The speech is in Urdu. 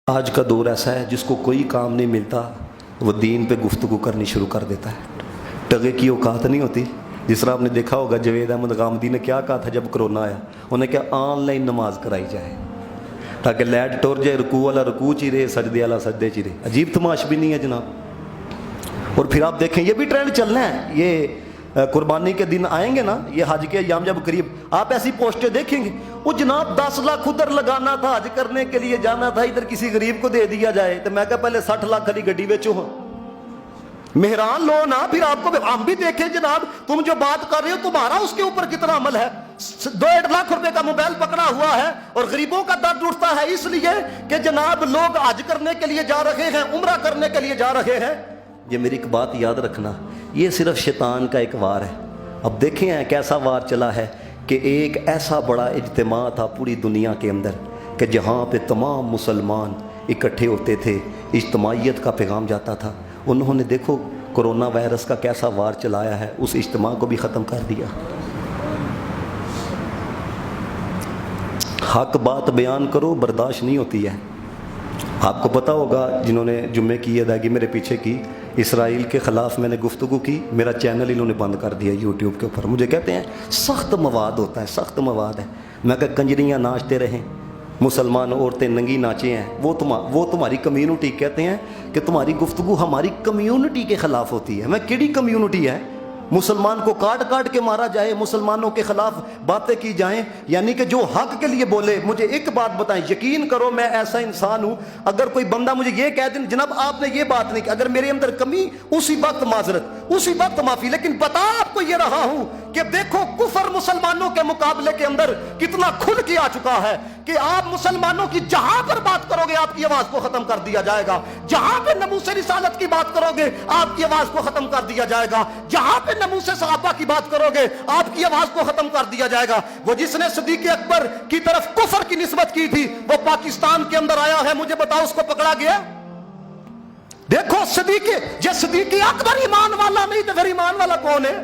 آج کا دور ایسا ہے جس کو کوئی کام نہیں ملتا وہ دین پہ گفتگو کرنی شروع کر دیتا ہے. ٹگے کی اوقات نہیں ہوتی. جس طرح آپ نے دیکھا ہوگا جوید احمد غامدی نے کیا کہا تھا جب کرونا آیا, انہیں کیا آن لائن نماز کرائی جائے تاکہ لیٹ ٹور جائے, رکوع والا رکوع چیرے, سجدے والا سجدے چیرے. عجیب تماش بھی نہیں ہے جناب. اور پھر آپ دیکھیں یہ بھی ٹرینڈ چلنا ہے. یہ قربانی کے دن آئیں گے نا, یہ حج کے ایام جب قریب, آپ ایسی پوسٹیں دیکھیں گے, وہ جناب 10 لاکھ ادھر لگانا تھا, حج کرنے کے لیے جانا تھا, ادھر کسی غریب کو دے دیا جائے. تو میں کہا پہلے 60 لاکھ والی گڈی بیچو, ہاں مہران لو نا, پھر آپ کو ہم بھی دیکھیں جناب تم جو بات کر رہے ہو تمہارا اس کے اوپر کتنا عمل ہے. 2.5 لاکھ روپے کا موبائل پکڑا ہوا ہے اور غریبوں کا درد اٹھتا ہے اس لیے کہ جناب لوگ حج کرنے کے لیے جا رہے ہیں, عمرہ کرنے کے لیے جا رہے ہیں. یہ میری ایک بات یاد رکھنا, یہ صرف شیطان کا ایک وار ہے. اب دیکھیں ہیں کیسا وار چلا ہے کہ ایک ایسا بڑا اجتماع تھا پوری دنیا کے اندر کہ جہاں پہ تمام مسلمان اکٹھے ہوتے تھے, اجتماعیت کا پیغام جاتا تھا. انہوں نے دیکھو کرونا وائرس کا کیسا وار چلایا ہے, اس اجتماع کو بھی ختم کر دیا. حق بات بیان کرو, برداشت نہیں ہوتی ہے. آپ کو پتا ہوگا جنہوں نے جمعے کی ادائیگی میرے پیچھے کی, اسرائیل کے خلاف میں نے گفتگو کی, میرا چینل انہوں نے بند کر دیا یوٹیوب کے اوپر. مجھے کہتے ہیں سخت مواد ہوتا ہے, سخت مواد ہے. میں کہا کنجریاں ناچتے رہیں, مسلمان عورتیں ننگی ناچے ہیں, وہ تمہاری کمیونٹی. کہتے ہیں کہ تمہاری گفتگو ہماری کمیونٹی کے خلاف ہوتی ہے. میں کیڑی کمیونٹی ہے؟ مسلمان کو کاٹ کاٹ کے مارا جائے, مسلمانوں کے خلاف باتیں کی جائیں, یعنی کہ جو حق کے لیے بولے. مجھے ایک بات بتائیں, یقین کرو میں ایسا انسان ہوں, اگر کوئی بندہ مجھے یہ کہہ دیں جناب آپ نے یہ بات نہیں کی, اگر میرے اندر کمی اسی وقت معذرت, اسی وقت معافی. لیکن بتا آپ کو یہ رہا ہوں کہ دیکھو کفر مسلمانوں کے مقابلے کے اندر کتنا کھل کے آ چکا ہے کہ آپ مسلمانوں کی جہاں پر بات کرو گے آپ کی آواز کو ختم کر دیا جائے گا. جہاں پہ ناموس رسالت کی بات کرو گے آپ کی آواز کو ختم کر دیا جائے گا. جہاں پہ ناموس صحابہ کی بات کرو گے آپ کی آواز کو ختم کر دیا جائے گا. وہ جس نے صدیق اکبر کی طرف کفر کی نسبت کی تھی وہ پاکستان کے اندر آیا ہے, مجھے بتاؤ اس کو پکڑا گیا؟ دیکھو صدیق اکبر ایمان والا نہیں تو پھر ایمان والا کون ہے؟